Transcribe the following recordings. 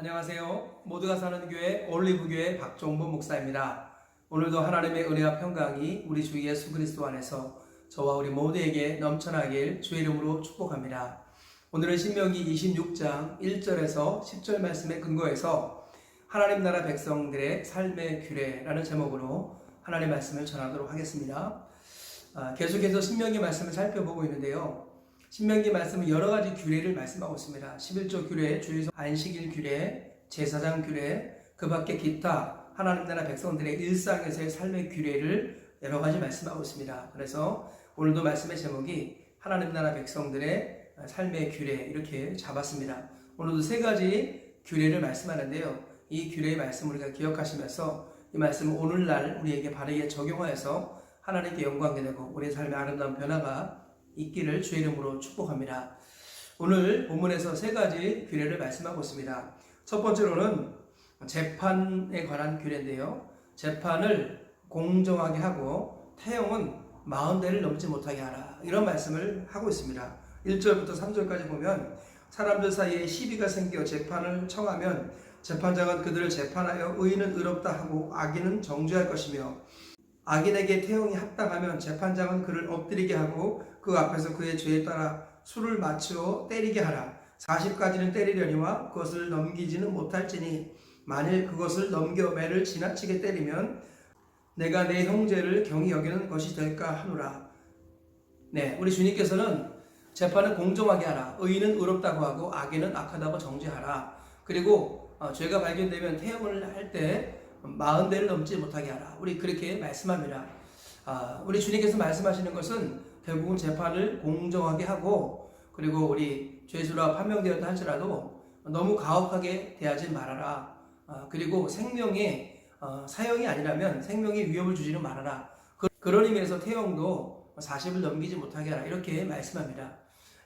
안녕하세요. 모두가 사는 교회 올리브교회 박종보 목사입니다. 오늘도 하나님의 은혜와 평강이 우리 주 예수 그리스도 안에서 저와 우리 모두에게 넘쳐나길 주의 이름으로 축복합니다. 오늘은 신명기 26장 1절에서 10절 말씀에 근거해서 하나님 나라 백성들의 삶의 규례라는 제목으로 하나님의 말씀을 전하도록 하겠습니다. 계속해서 신명기 말씀을 살펴보고 있는데요. 신명기 말씀은 여러 가지 규례를 말씀하고 있습니다. 11조 규례, 주일서 안식일 규례, 제사장 규례, 그 밖에 기타 하나님 나라 백성들의 일상에서의 삶의 규례를 여러 가지 말씀하고 있습니다. 그래서 오늘도 말씀의 제목이 하나님 나라 백성들의 삶의 규례 이렇게 잡았습니다. 오늘도 세 가지 규례를 말씀하는데요. 이 규례의 말씀을 우리가 기억하시면서 이 말씀을 오늘날 우리에게 바르게 적용하여서 하나님께 영광이 되고 우리의 삶의 아름다운 변화가 있기를 주의 이름으로 축복합니다. 오늘 본문에서 세 가지 규례를 말씀하고 있습니다. 첫 번째로는 재판에 관한 규례인데요. 재판을 공정하게 하고 태형은 40대를 넘지 못하게 하라. 이런 말씀을 하고 있습니다. 1절부터 3절까지 보면 사람들 사이에 시비가 생겨 재판을 청하면 재판장은 그들을 재판하여 의인은 의롭다 하고 악인은 정죄할 것이며 악인에게 태형이 합당하면 재판장은 그를 엎드리게 하고 그 앞에서 그의 죄에 따라 수를 맞추어 때리게 하라. 40까지는 때리려니와 그것을 넘기지는 못할지니 만일 그것을 넘겨 매를 지나치게 때리면 내가 내 형제를 경히 여기는 것이 될까 하노라. 네, 우리 주님께서는 재판을 공정하게 하라. 의인은 의롭다고 하고 악인은 악하다고 정죄하라. 그리고 죄가 발견되면 태형을 할 때 40대를 넘지 못하게 하라. 우리 그렇게 말씀합니다. 우리 주님께서 말씀하시는 것은 결국은 재판을 공정하게 하고 그리고 우리 죄수라 판명되었다 할지라도 너무 가혹하게 대하지 말아라. 그리고 생명의 사형이 아니라면 생명에 위협을 주지는 말아라. 그런 의미에서 태형도 40을 넘기지 못하게 하라. 이렇게 말씀합니다.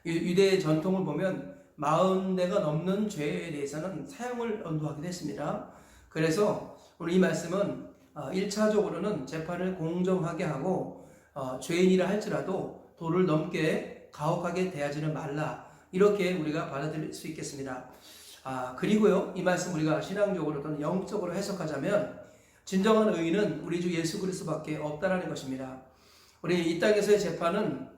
유대 전통을 보면 40대가 넘는 죄에 대해서는 사형을 언도하기도 했습니다. 그래서 오늘 이 말씀은 1차적으로는 재판을 공정하게 하고 죄인이라 할지라도 도를 넘게 가혹하게 대하지는 말라. 이렇게 우리가 받아들일 수 있겠습니다. 그리고요, 이 말씀 우리가 신앙적으로 또는 영적으로 해석하자면 진정한 의인은 우리 주 예수 그리스도밖에 없다라는 것입니다. 우리 이 땅에서의 재판은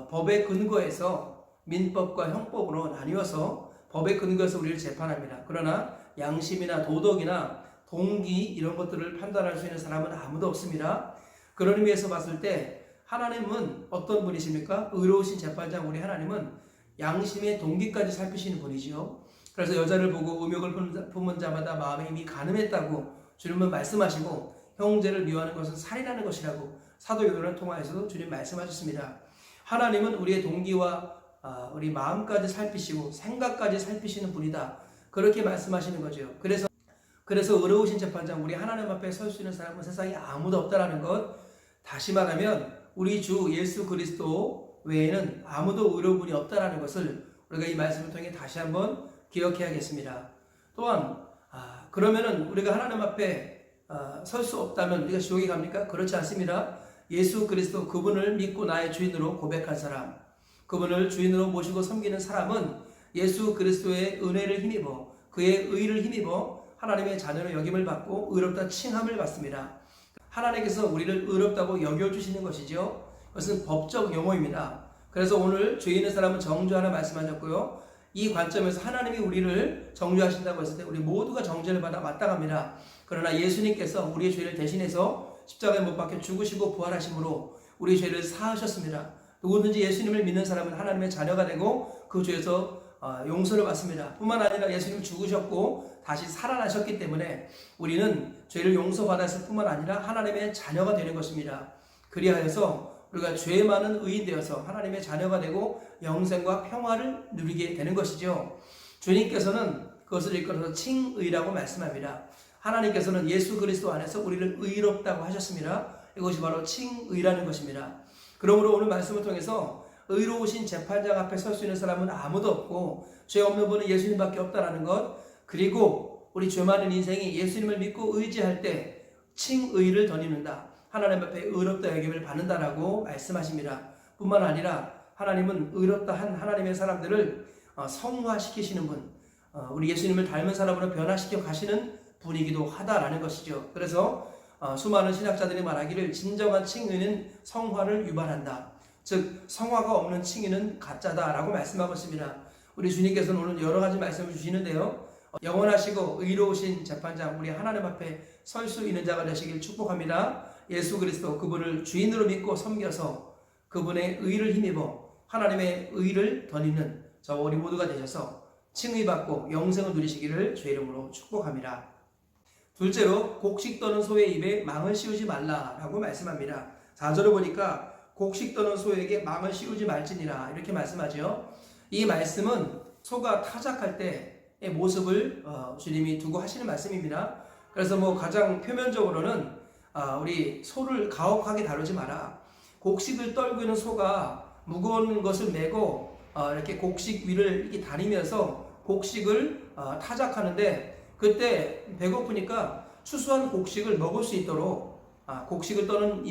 법의 근거에서 민법과 형법으로 나뉘어서 법의 근거에서 우리를 재판합니다. 그러나 양심이나 도덕이나 동기 이런 것들을 판단할 수 있는 사람은 아무도 없습니다. 그런 의미에서 봤을 때 하나님은 어떤 분이십니까? 의로우신 재판장 우리 하나님은 양심의 동기까지 살피시는 분이지요. 그래서 여자를 보고 음욕을 품은 자마다 마음에 이미 간음했다고 주님은 말씀하시고 형제를 미워하는 것은 살인하는 것이라고 사도 요한을 통하여서도 주님 말씀하셨습니다. 하나님은 우리의 동기와 우리 마음까지 살피시고 생각까지 살피시는 분이다. 그렇게 말씀하시는 거죠. 그래서 의로우신 재판장 우리 하나님 앞에 설 수 있는 사람은 세상에 아무도 없다라는 것, 다시 말하면 우리 주 예수 그리스도 외에는 아무도 의로운 분이 없다라는 것을 우리가 이 말씀을 통해 다시 한번 기억해야겠습니다. 또한 그러면은 우리가 하나님 앞에 설 수 없다면 우리가 지옥에 갑니까? 그렇지 않습니다. 예수 그리스도 그분을 믿고 나의 주인으로 고백한 사람, 그분을 주인으로 모시고 섬기는 사람은 예수 그리스도의 은혜를 힘입어 그의 의를 힘입어 하나님의 자녀로 여김을 받고 의롭다 칭함을 받습니다. 하나님께서 우리를 의롭다고 여겨주시는 것이죠. 그것은 법적 용어입니다. 그래서 오늘 죄 있는 사람은 정죄하라 말씀하셨고요. 이 관점에서 하나님이 우리를 정죄하신다고 했을 때 우리 모두가 정죄를 받아 마땅합니다. 그러나 예수님께서 우리의 죄를 대신해서 십자가에 못 박혀 죽으시고 부활하심으로 우리 죄를 사하셨습니다. 누구든지 예수님을 믿는 사람은 하나님의 자녀가 되고 그 죄에서 용서를 받습니다. 뿐만 아니라 예수님 죽으셨고 다시 살아나셨기 때문에 우리는 죄를 용서받았을 뿐만 아니라 하나님의 자녀가 되는 것입니다. 그리하여서 우리가 죄 많은 의인 되어서 하나님의 자녀가 되고 영생과 평화를 누리게 되는 것이죠. 주님께서는 그것을 일컬어서 칭의라고 말씀합니다. 하나님께서는 예수 그리스도 안에서 우리를 의롭다고 하셨습니다. 이것이 바로 칭의라는 것입니다. 그러므로 오늘 말씀을 통해서 의로우신 재판장 앞에 설 수 있는 사람은 아무도 없고 죄 없는 분은 예수님밖에 없다라는 것, 그리고 우리 죄 많은 인생이 예수님을 믿고 의지할 때 칭의를 덧입는다. 하나님 앞에 의롭다 여김을 받는다라고 말씀하십니다. 뿐만 아니라 하나님은 의롭다 한 하나님의 사람들을 성화시키시는 분, 우리 예수님을 닮은 사람으로 변화시켜 가시는 분이기도 하다라는 것이죠. 그래서 수많은 신학자들이 말하기를 진정한 칭의는 성화를 유발한다. 즉 성화가 없는 칭의는 가짜다라고 말씀하고 있습니다. 우리 주님께서는 오늘 여러 가지 말씀을 주시는데요. 영원하시고 의로우신 재판장 우리 하나님 앞에 설 수 있는 자가 되시길 축복합니다. 예수 그리스도 그분을 주인으로 믿고 섬겨서 그분의 의를 힘입어 하나님의 의를 덧입는 저와 우리 모두가 되셔서 칭의받고 영생을 누리시기를 주의 이름으로 축복합니다. 둘째로 곡식 떠는 소의 입에 망을 씌우지 말라라고 말씀합니다. 4절을 보니까 곡식 떠는 소에게 망을 씌우지 말지니라 이렇게 말씀하죠. 이 말씀은 소가 타작할 때의 모습을 주님이 두고 하시는 말씀입니다. 그래서 가장 표면적으로는 우리 소를 가혹하게 다루지 마라. 곡식을 떨고 있는 소가 무거운 것을 메고 이렇게 곡식 위를 이렇게 다니면서 곡식을 타작하는데 그때 배고프니까 추수한 곡식을 먹을 수 있도록 곡식을 떠는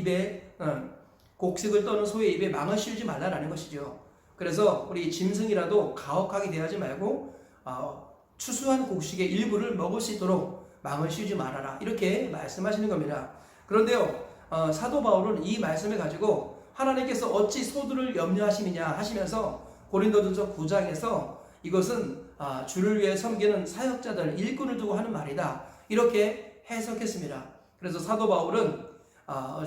소의 입에 망을 씌우지 말라라는 것이죠. 그래서 우리 짐승이라도 가혹하게 대하지 말고 추수한 곡식의 일부를 먹을 수 있도록 망을 씌우지 말아라 이렇게 말씀하시는 겁니다. 그런데요 사도 바울은 이 말씀을 가지고 하나님께서 어찌 소들을 염려하시느냐 하시면서 고린도전서 9장에서 이것은 주를 위해 섬기는 사역자들 일꾼을 두고 하는 말이다 이렇게 해석했습니다. 그래서 사도 바울은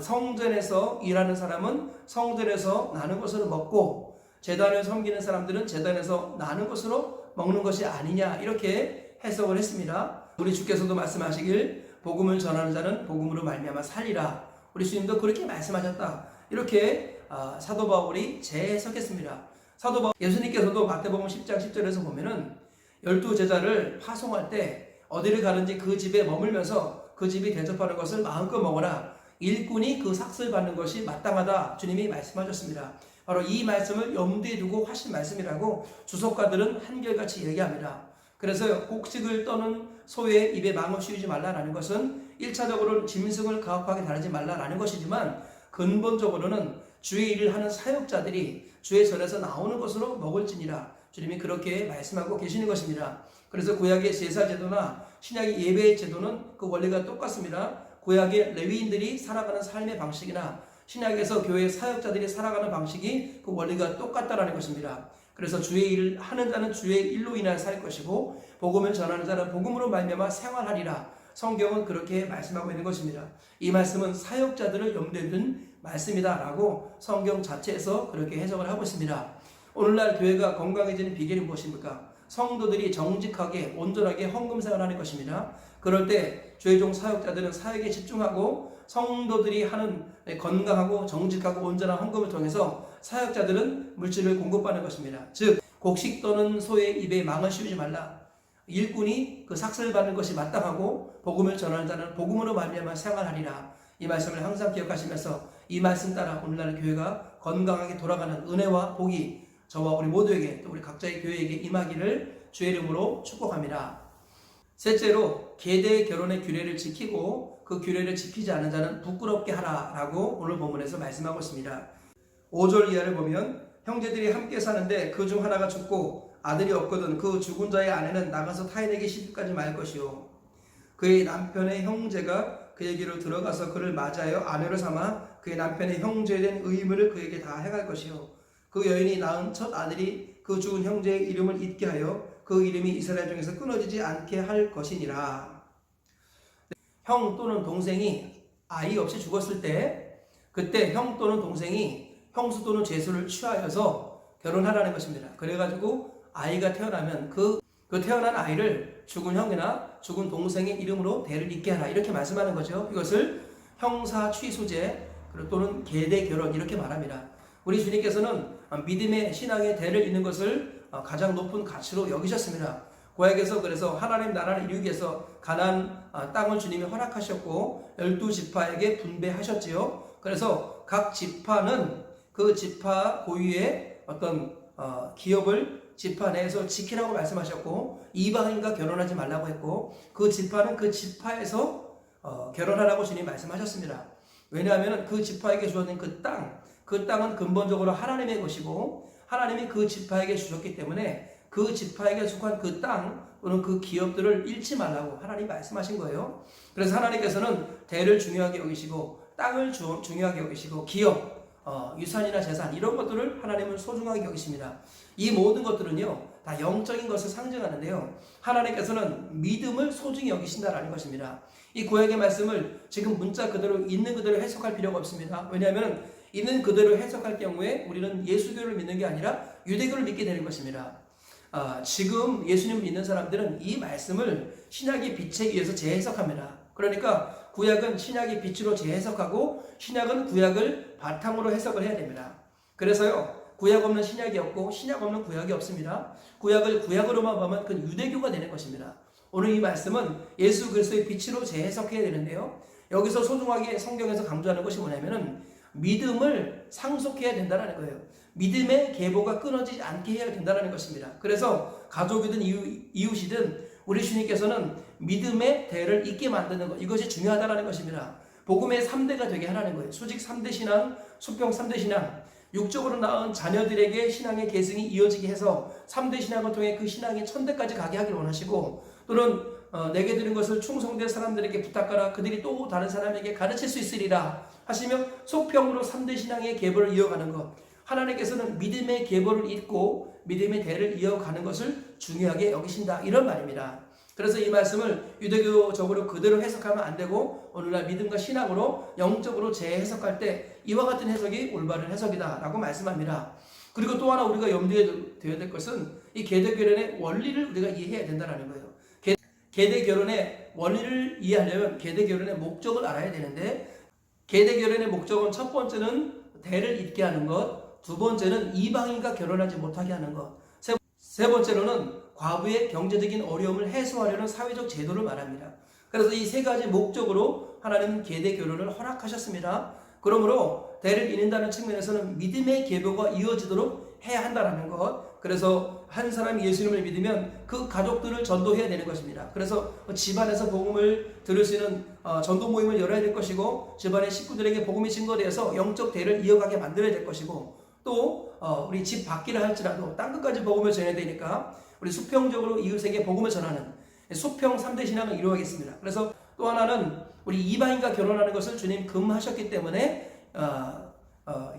성전에서 일하는 사람은 성전에서 나는 것으로 먹고 제단을 섬기는 사람들은 제단에서 나는 것으로 먹는 것이 아니냐 이렇게 해석을 했습니다. 우리 주께서도 말씀하시길 복음을 전하는 자는 복음으로 말미암아 살리라. 우리 주님도 그렇게 말씀하셨다. 이렇게 사도 바울이 재해석했습니다. 사도 바울 예수님께서도 마태복음 10장 10절에서 보면은 12제자를 파송할 때 어디를 가든지 그 집에 머물면서 그 집이 대접하는 것을 마음껏 먹어라. 일꾼이 그 삭슬 받는 것이 마땅하다. 주님이 말씀하셨습니다. 바로 이 말씀을 염두에 두고 하신 말씀이라고 주석가들은 한결같이 얘기합니다. 그래서 곡식을 떠는 소의 입에 망을 씌우지 말라라는 것은 1차적으로는 짐승을 가혹하게 다루지 말라라는 것이지만 근본적으로는 주의 일을 하는 사역자들이 주의 전에서 나오는 것으로 먹을지니라 주님이 그렇게 말씀하고 계시는 것입니다. 그래서 구약의 제사 제도나 신약의 예배 제도는 그 원리가 똑같습니다. 구약의 레위인들이 살아가는 삶의 방식이나 신약에서 교회 사역자들이 살아가는 방식이 그 원리가 똑같다라는 것입니다. 그래서 주의 일을 하는 자는 주의 일로 인하여 살 것이고 복음을 전하는 자는 복음으로 말미암아 생활하리라. 성경은 그렇게 말씀하고 있는 것입니다. 이 말씀은 사역자들을 염두에 둔 말씀이다라고 성경 자체에서 그렇게 해석을 하고 있습니다. 오늘날 교회가 건강해지는 비결이 무엇입니까? 성도들이 정직하게 온전하게 헌금 생활하는 것입니다. 그럴 때 주의 사역자들은 사역에 집중하고 성도들이 하는 건강하고 정직하고 온전한 헌금을 통해서 사역자들은 물질을 공급하는 것입니다. 즉 곡식 떠는 소의 입에 망을 씌우지 말라. 일꾼이 그 삭슬 받는 것이 마땅하고 복음을 전하는 자는 복음으로 말미암아 생활하리라. 이 말씀을 항상 기억하시면서 이 말씀 따라 오늘날 교회가 건강하게 돌아가는 은혜와 복이 저와 우리 모두에게 또 우리 각자의 교회에게 임하기를 주의 이름으로 축복합니다. 셋째로 계대 결혼의 규례를 지키고 그 규례를 지키지 않는 자는 부끄럽게 하라라고 오늘 본문에서 말씀하고 있습니다. 5절 이하를 보면 형제들이 함께 사는데 그 중 하나가 죽고 아들이 없거든 그 죽은 자의 아내는 나가서 타인에게 시집가지 말 것이요 그의 남편의 형제가 그에게로 들어가서 그를 맞이하여 아내로 삼아 그의 남편의 형제에 대한 의무를 그에게 다 행할 것이요 그 여인이 낳은 첫 아들이 그 죽은 형제의 이름을 잊게 하여 그 이름이 이스라엘 중에서 끊어지지 않게 할 것이니라. 형 또는 동생이 아이 없이 죽었을 때 그때 형 또는 동생이 형수 또는 제수를 취하여서 결혼하라는 것입니다. 그래가지고 아이가 태어나면 그 태어난 아이를 죽은 형이나 죽은 동생의 이름으로 대를 잇게 하라 이렇게 말씀하는 거죠. 이것을 형사 취소제 또는 계대 결혼 이렇게 말합니다. 우리 주님께서는 믿음의 신앙의 대를 잇는 것을 가장 높은 가치로 여기셨습니다. 구약에서 그래서 하나님 나라를 이루기 위해서 가나안 땅을 주님이 허락하셨고 12지파에게 분배하셨지요. 그래서 각 지파는 그 지파 고유의 어떤 기업을 지파 내에서 지키라고 말씀하셨고 이방인과 결혼하지 말라고 했고 그 지파는 그 지파에서 결혼하라고 주님 말씀하셨습니다. 왜냐하면 그 지파에게 주어진 그 땅은 근본적으로 하나님의 것이고 하나님이 그 지파에게 주셨기 때문에 그 지파에게 속한 그 땅, 또는 그 기업들을 잃지 말라고 하나님 말씀하신 거예요. 그래서 하나님께서는 대를 중요하게 여기시고 땅을 중요하게 여기시고 기업, 유산이나 재산 이런 것들을 하나님은 소중하게 여기십니다. 이 모든 것들은요 다 영적인 것을 상징하는데요, 하나님께서는 믿음을 소중히 여기신다라는 것입니다. 이 구약의 말씀을 지금 문자 그대로 있는 그대로 해석할 필요가 없습니다. 왜냐하면 있는 그대로 해석할 경우에 우리는 예수교를 믿는 게 아니라 유대교를 믿게 되는 것입니다. 지금 예수님 믿는 사람들은 이 말씀을 신약의 빛에 의해서 재해석합니다. 그러니까 구약은 신약의 빛으로 재해석하고 신약은 구약을 바탕으로 해석을 해야 됩니다. 그래서요 구약 없는 신약이 없고 신약 없는 구약이 없습니다. 구약을 구약으로만 보면 그건 유대교가 되는 것입니다. 오늘 이 말씀은 예수 그리스도의 빛으로 재해석해야 되는데요, 여기서 소중하게 성경에서 강조하는 것이 뭐냐면은 믿음을 상속해야 된다는 거예요. 믿음의 계보가 끊어지지 않게 해야 된다는 것입니다. 그래서 가족이든 이웃이든 우리 주님께서는 믿음의 대를 잇게 만드는 것, 이것이 중요하다는 것입니다. 복음의 3대가 되게 하라는 거예요. 수직 3대 신앙, 수평 3대 신앙, 육적으로 낳은 자녀들에게 신앙의 계승이 이어지게 해서 3대 신앙을 통해 그 신앙이 천대까지 가게 하길 원하시고, 또는 내게 들은 것을 충성된 사람들에게 부탁하라 그들이 또 다른 사람에게 가르칠 수 있으리라 하시며 소평으로 3대 신앙의 계보를 이어가는 것, 하나님께서는 믿음의 계보를 잇고 믿음의 대를 이어가는 것을 중요하게 여기신다, 이런 말입니다. 그래서 이 말씀을 유대교적으로 그대로 해석하면 안 되고 오늘날 믿음과 신앙으로 영적으로 재해석할 때 이와 같은 해석이 올바른 해석이다 라고 말씀합니다. 그리고 또 하나 우리가 염두에 둬야 될 것은 이 계대결혼의 원리를 우리가 이해해야 된다는 거예요. 계대결혼의 원리를 이해하려면 계대결혼의 목적을 알아야 되는데, 계대결혼의 목적은 첫 번째는 대를 잇게 하는 것, 두 번째는 이방인과 결혼하지 못하게 하는 것, 세 번째로는 과부의 경제적인 어려움을 해소하려는 사회적 제도를 말합니다. 그래서 이 세 가지 목적으로 하나님은 계대결혼을 허락하셨습니다. 그러므로 대를 잇는다는 측면에서는 믿음의 계보가 이어지도록 해야 한다는 것, 그래서 한 사람이 예수님을 믿으면 그 가족들을 전도해야 되는 것입니다. 그래서 집안에서 복음을 들을 수 있는 전도 모임을 열어야 될 것이고, 집안의 식구들에게 복음이 증거되어서 영적 대를 이어가게 만들어야 될 것이고, 또 우리 집 밖이라 할지라도 땅끝까지 복음을 전해야 되니까 우리 수평적으로 이웃에게 복음을 전하는 수평 3대 신앙을 이루어야겠습니다. 그래서 또 하나는 우리 이방인과 결혼하는 것을 주님 금하셨기 때문에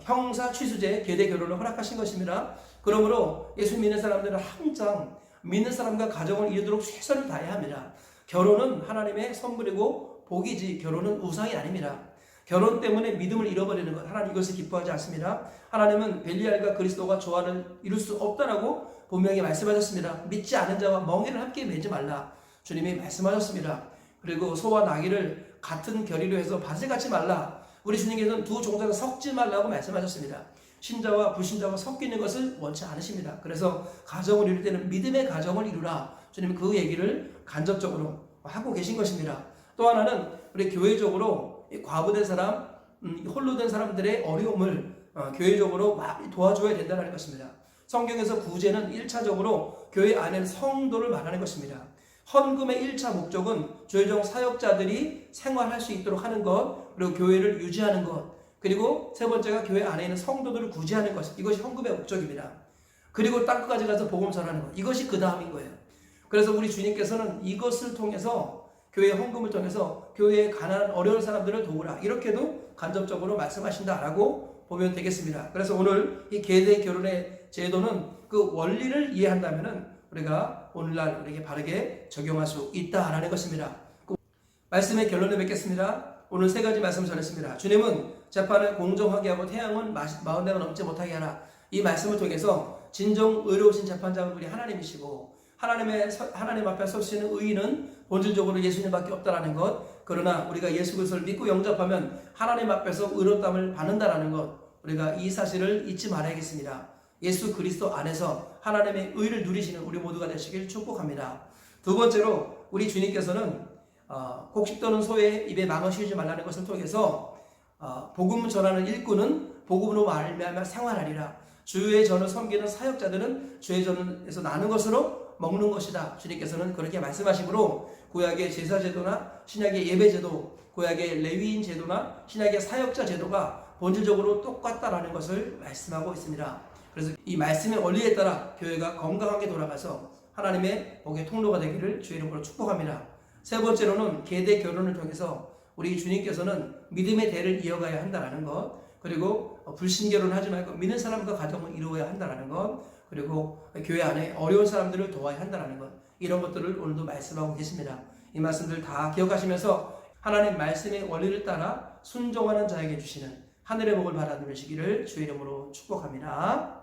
형사 취수제 계대 결혼을 허락하신 것입니다. 그러므로 예수 믿는 사람들은 항상 믿는 사람과 가정을 이루도록 최선을 다해야 합니다. 결혼은 하나님의 선물이고 복이지 결혼은 우상이 아닙니다. 결혼 때문에 믿음을 잃어버리는 것, 하나님 이것을 기뻐하지 않습니다. 하나님은 벨리알과 그리스도가 조화를 이룰 수 없다라고 분명히 말씀하셨습니다. 믿지 않은 자와 멍에를 함께 매지 말라 주님이 말씀하셨습니다. 그리고 소와 나귀를 같은 결의로 해서 밭을 갖지 말라, 우리 주님께서는 두 종자가 섞지 말라고 말씀하셨습니다. 신자와 불신자가 섞이는 것을 원치 않으십니다. 그래서 가정을 이룰 때는 믿음의 가정을 이루라, 주님은 그 얘기를 간접적으로 하고 계신 것입니다. 또 하나는 우리 교회적으로 과부된 사람, 홀로 된 사람들의 어려움을 교회적으로 많이 도와줘야 된다는 것입니다. 성경에서 구제는 1차적으로 교회 안에는 성도를 말하는 것입니다. 헌금의 1차 목적은 죄종 사역자들이 생활할 수 있도록 하는 것, 그리고 교회를 유지하는 것, 그리고 세 번째가 교회 안에 있는 성도들을 구제하는 것, 이것이 헌금의 목적입니다. 그리고 땅끝까지 가서 복음 전하는 것, 이것이 그 다음인 거예요. 그래서 우리 주님께서는 이것을 통해서 교회의 헌금을 통해서 교회에 가난한 어려운 사람들을 도우라, 이렇게도 간접적으로 말씀하신다라고 보면 되겠습니다. 그래서 오늘 이 계대 결혼의 제도는 그 원리를 이해한다면은 우리가 오늘날 우리에게 바르게 적용할 수 있다라는 것입니다. 말씀의 결론을 맺겠습니다. 오늘 세 가지 말씀을 전했습니다. 주님은 재판을 공정하게 하고 태양은 40대가 넘지 못하게 하라, 이 말씀을 통해서 진정 의로우신 재판장은 우리 하나님이시고, 하나님 앞에 설 수 있는 의인은 본질적으로 예수님밖에 없다라는 것, 그러나 우리가 예수 그리스도를 믿고 영접하면 하나님 앞에서 의롭다함을 받는다라는 것, 우리가 이 사실을 잊지 말아야겠습니다. 예수 그리스도 안에서 하나님의 의를 누리시는 우리 모두가 되시길 축복합니다. 두 번째로 우리 주님께서는 곡식 떠는 소의 입에 망을 씌우지 말라는 것을 통해서 복음 전하는 일꾼은 복음으로 말미암아 생활하리라, 주의 전을 섬기는 사역자들은 주의 전에서 나는 것으로 먹는 것이다, 주님께서는 그렇게 말씀하시므로 구약의 제사제도나 신약의 예배제도, 구약의 레위인 제도나 신약의 사역자 제도가 본질적으로 똑같다라는 것을 말씀하고 있습니다. 그래서 이 말씀의 원리에 따라 교회가 건강하게 돌아가서 하나님의 복의 통로가 되기를 주의 이름으로 축복합니다. 세 번째로는 계대 결혼을 통해서 우리 주님께서는 믿음의 대를 이어가야 한다는 것, 그리고 불신 결혼하지 말고 믿는 사람과 가정을 이루어야 한다는 것, 그리고 교회 안에 어려운 사람들을 도와야 한다는 것, 이런 것들을 오늘도 말씀하고 계십니다. 이 말씀들 다 기억하시면서 하나님 말씀의 원리를 따라 순종하는 자에게 주시는 하늘의 복을 받아들이시기를 주의 이름으로 축복합니다.